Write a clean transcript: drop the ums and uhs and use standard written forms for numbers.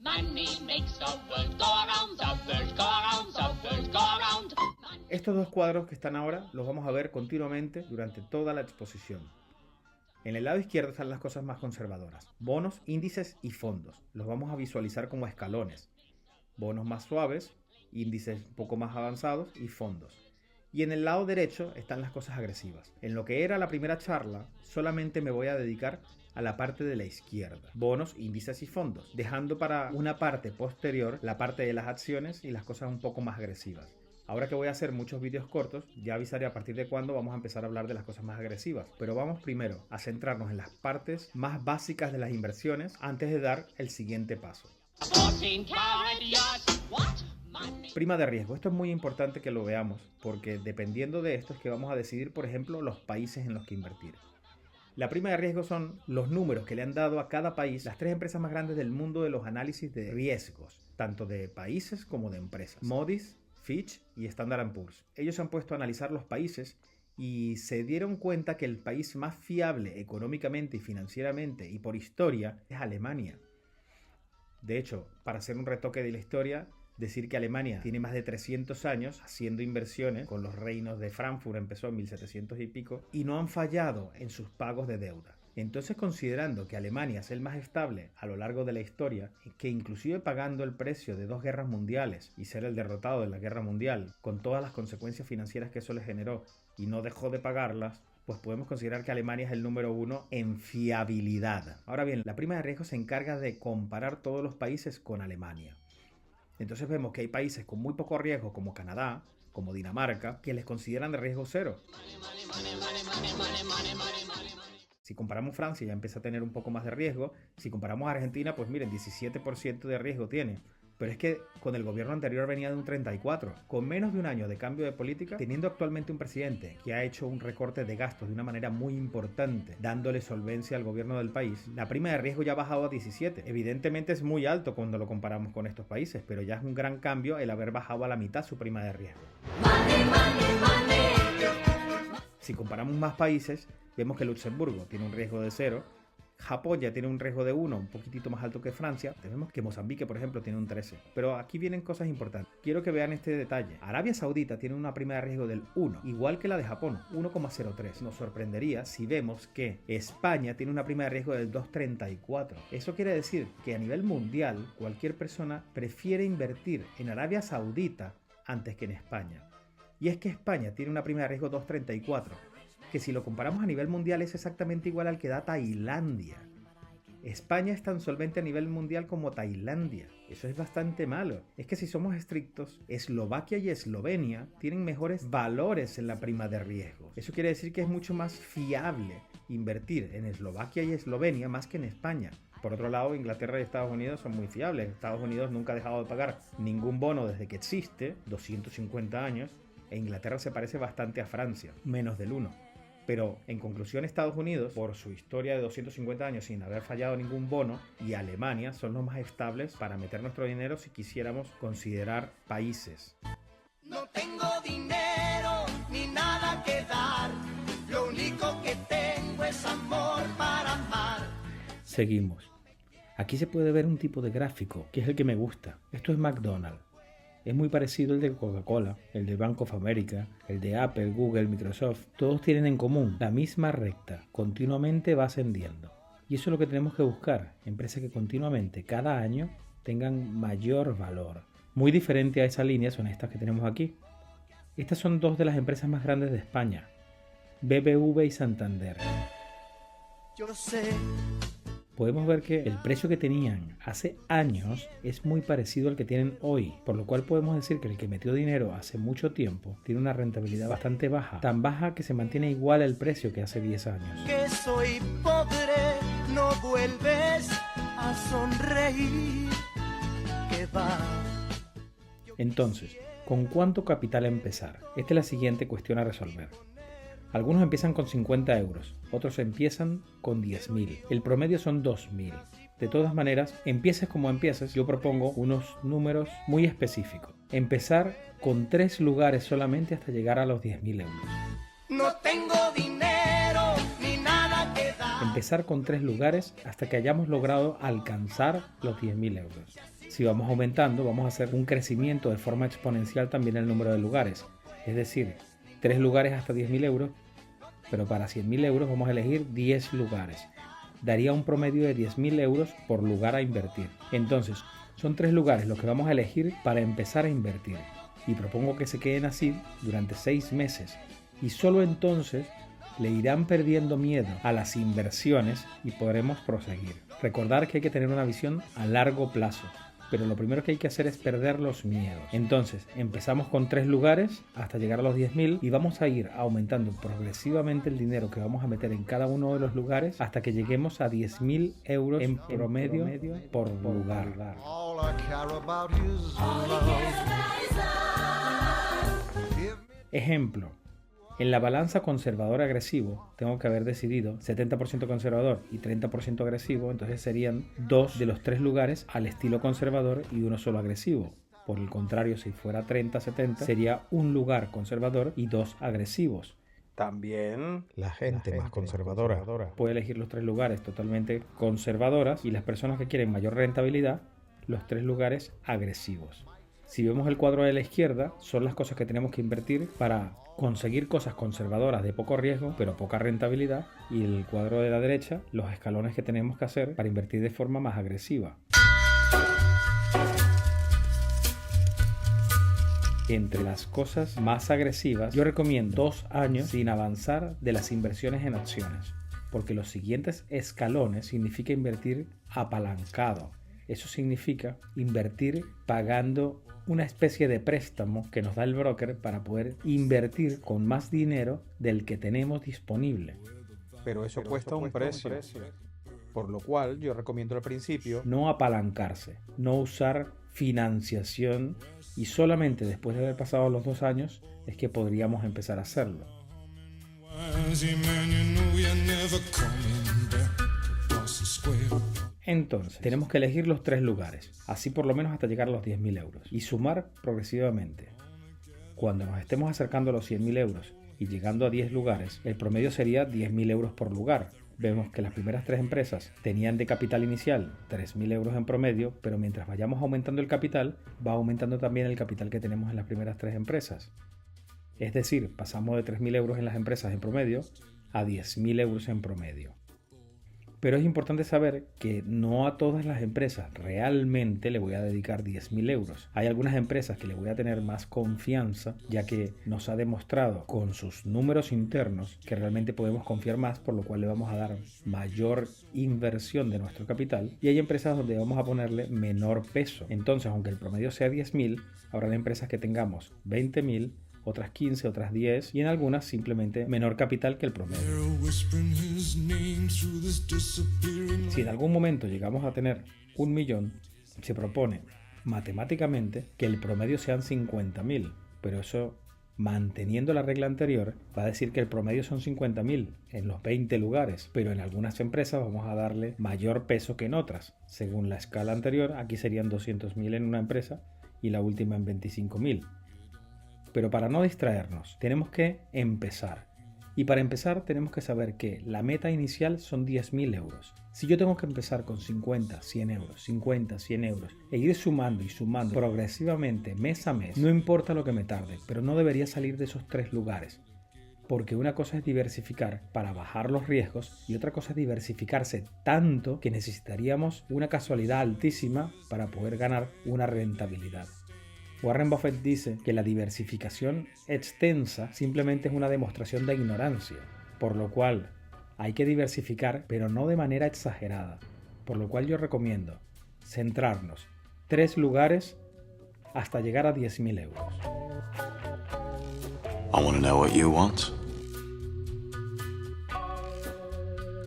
Money makes the world go around, the world go around, the world go around. Estos dos cuadros que están ahora los vamos a ver continuamente durante toda la exposición. En el lado izquierdo están las cosas más conservadoras: bonos, índices y fondos. Los vamos a visualizar como escalones: bonos más suaves, índices un poco más avanzados y fondos. Y en el lado derecho están las cosas agresivas. En lo que era la primera charla, solamente me voy a dedicar a la parte de la izquierda: bonos, índices y fondos, dejando para una parte posterior la parte de las acciones y las cosas un poco más agresivas. Ahora que voy a hacer muchos vídeos cortos, ya avisaré a partir de cuándo vamos a empezar a hablar de las cosas más agresivas. Pero vamos primero a centrarnos en las partes más básicas de las inversiones antes de dar el siguiente paso. 14 karat yacht. What? Money. Prima de riesgo. Esto es muy importante que lo veamos, porque dependiendo de esto es que vamos a decidir, por ejemplo, los países en los que invertir. La prima de riesgo son los números que le han dado a cada país las tres empresas más grandes del mundo de los análisis de riesgos, tanto de países como de empresas: Moody's, Fitch y Standard & Poor's. Ellos se han puesto a analizar los países y se dieron cuenta que el país más fiable económicamente y financieramente y por historia es Alemania. De hecho, para hacer un retoque de la historia, decir que Alemania tiene más de 300 años haciendo inversiones, con los reinos de Frankfurt empezó en 1700 y pico, y no han fallado en sus pagos de deuda. Entonces, considerando que Alemania es el más estable a lo largo de la historia, que inclusive pagando el precio de 2 guerras mundiales y ser el derrotado de la guerra mundial, con todas las consecuencias financieras que eso le generó, y no dejó de pagarlas, pues podemos considerar que Alemania es el número 1 en fiabilidad. Ahora bien, la prima de riesgo se encarga de comparar todos los países con Alemania. Entonces vemos que hay países con muy poco riesgo, como Canadá, como Dinamarca, que les consideran de riesgo cero. Si comparamos Francia, ya empieza a tener un poco más de riesgo. Si comparamos Argentina, pues miren, 17% de riesgo tiene. Pero es que con el gobierno anterior venía de un 34%. Con menos de un año de cambio de política, teniendo actualmente un presidente que ha hecho un recorte de gastos de una manera muy importante, dándole solvencia al gobierno del país, la prima de riesgo ya ha bajado a 17%. Evidentemente es muy alto cuando lo comparamos con estos países, pero ya es un gran cambio el haber bajado a la mitad su prima de riesgo. Money, money, money. Si comparamos más países, vemos que Luxemburgo tiene un riesgo de 0%, Japón ya tiene un riesgo de 1, un poquitito más alto que Francia. Vemos que Mozambique, por ejemplo, tiene un 13%. Pero aquí vienen cosas importantes. Quiero que vean este detalle. Arabia Saudita tiene una prima de riesgo del 1, igual que la de Japón, 1,03. Nos sorprendería si vemos que España tiene una prima de riesgo del 2,34. Eso quiere decir que a nivel mundial, cualquier persona prefiere invertir en Arabia Saudita antes que en España. Y es que España tiene una prima de riesgo 2,34. Que si lo comparamos a nivel mundial es exactamente igual al que da Tailandia. España es tan solvente a nivel mundial como Tailandia. Eso es bastante malo. Es que si somos estrictos, Eslovaquia y Eslovenia tienen mejores valores en la prima de riesgo. Eso quiere decir que es mucho más fiable invertir en Eslovaquia y Eslovenia más que en España. Por otro lado, Inglaterra y Estados Unidos son muy fiables. Estados Unidos nunca ha dejado de pagar ningún bono desde que existe, 250 años, e Inglaterra se parece bastante a Francia, menos del 1. Pero, en conclusión, Estados Unidos, por su historia de 250 años sin haber fallado ningún bono, y Alemania son los más estables para meter nuestro dinero si quisiéramos considerar países. No tengo dinero ni nada que dar, lo único que tengo es amor para amar. Seguimos. Aquí se puede ver un tipo de gráfico, que es el que me gusta. Esto es McDonald's. Es muy parecido al de Coca-Cola, el de Bank of America, el de Apple, Google, Microsoft. Todos tienen en común la misma recta, continuamente va ascendiendo. Y eso es lo que tenemos que buscar, empresas que continuamente, cada año, tengan mayor valor. Muy diferente a esa línea son estas que tenemos aquí. Estas son dos de las empresas más grandes de España, BBV y Santander. Yo sé. Podemos ver que el precio que tenían hace años es muy parecido al que tienen hoy, por lo cual podemos decir que el que metió dinero hace mucho tiempo tiene una rentabilidad bastante baja, tan baja que se mantiene igual el precio que hace 10 años. Que soy pobre, no vuelves a sonreír. Que va. Entonces, ¿con cuánto capital empezar? Esta es la siguiente cuestión a resolver. Algunos empiezan con 50 euros, otros empiezan con 10.000. El promedio son 2.000. De todas maneras, empieces como empieces, yo propongo unos números muy específicos. Empezar con 3 lugares solamente hasta llegar a los 10.000 euros. No tengo dinero ni nada que dar. Empezar con 3 lugares hasta que hayamos logrado alcanzar los 10.000 euros. Si vamos aumentando, vamos a hacer un crecimiento de forma exponencial también en el número de lugares. Es decir, 3 lugares hasta 10.000 euros, pero para 100.000 euros vamos a elegir 10 lugares. Daría un promedio de 10.000 euros por lugar a invertir. Entonces, son 3 lugares los que vamos a elegir para empezar a invertir. Y propongo que se queden así durante 6 meses. Y solo entonces le irán perdiendo miedo a las inversiones y podremos proseguir. Recordar que hay que tener una visión a largo plazo, pero lo primero que hay que hacer es perder los miedos. Entonces, empezamos con 3 lugares hasta llegar a los 10.000 y vamos a ir aumentando progresivamente el dinero que vamos a meter en cada uno de los lugares hasta que lleguemos a 10.000 euros en promedio por lugar. All I care about is love. Ejemplo. En la balanza conservador-agresivo tengo que haber decidido 70% conservador y 30% agresivo, entonces serían 2 de los 3 lugares al estilo conservador y 1 solo agresivo. Por el contrario, si fuera 30-70, sería 1 lugar conservador y 2 agresivos. También la gente más conservadora puede elegir los 3 lugares totalmente conservadoras y las personas que quieren mayor rentabilidad, los 3 lugares agresivos. Si vemos el cuadro de la izquierda, son las cosas que tenemos que invertir para conseguir cosas conservadoras de poco riesgo, pero poca rentabilidad. Y el cuadro de la derecha, los escalones que tenemos que hacer para invertir de forma más agresiva. Entre las cosas más agresivas, yo recomiendo 2 años sin avanzar de las inversiones en acciones. Porque los siguientes escalones significa invertir apalancado. Eso significa invertir pagando una especie de préstamo que nos da el broker para poder invertir con más dinero del que tenemos disponible. Pero eso cuesta un precio. Por lo cual yo recomiendo al principio no apalancarse, no usar financiación y solamente después de haber pasado los 2 años es que podríamos empezar a hacerlo. Entonces, tenemos que elegir los 3 lugares, así por lo menos hasta llegar a los 10.000 euros, y sumar progresivamente. Cuando nos estemos acercando a los 100.000 euros y llegando a 10 lugares, el promedio sería 10.000 euros por lugar. Vemos que las primeras 3 empresas tenían de capital inicial 3.000 euros en promedio, pero mientras vayamos aumentando el capital, va aumentando también el capital que tenemos en las primeras 3 empresas. Es decir, pasamos de 3.000 euros en las empresas en promedio a 10.000 euros en promedio. Pero es importante saber que no a todas las empresas realmente le voy a dedicar 10.000 euros. Hay algunas empresas que le voy a tener más confianza, ya que nos ha demostrado con sus números internos que realmente podemos confiar más, por lo cual le vamos a dar mayor inversión de nuestro capital. Y hay empresas donde vamos a ponerle menor peso. Entonces, aunque el promedio sea 10.000, habrá empresas que tengamos 20.000, otras 15, otras 10 y en algunas simplemente menor capital que el promedio. Si en algún momento llegamos a tener 1 millón, se propone matemáticamente que el promedio sean 50.000, pero eso, manteniendo la regla anterior, va a decir que el promedio son 50.000 en los 20 lugares, pero en algunas empresas vamos a darle mayor peso que en otras. Según la escala anterior, aquí serían 200.000 en una empresa y la última en 25.000. Pero para no distraernos, tenemos que empezar. Y para empezar tenemos que saber que la meta inicial son 10.000 euros. Si yo tengo que empezar con 50, 100 euros, 50, 100 euros e ir sumando y sumando progresivamente mes a mes, no importa lo que me tarde, pero no debería salir de esos 3 lugares. Porque una cosa es diversificar para bajar los riesgos y otra cosa es diversificarse tanto que necesitaríamos una casualidad altísima para poder ganar una rentabilidad. Warren Buffett dice que la diversificación extensa simplemente es una demostración de ignorancia, por lo cual hay que diversificar, pero no de manera exagerada, por lo cual yo recomiendo centrarnos 3 lugares hasta llegar a 10.000 euros. I want to know what you want.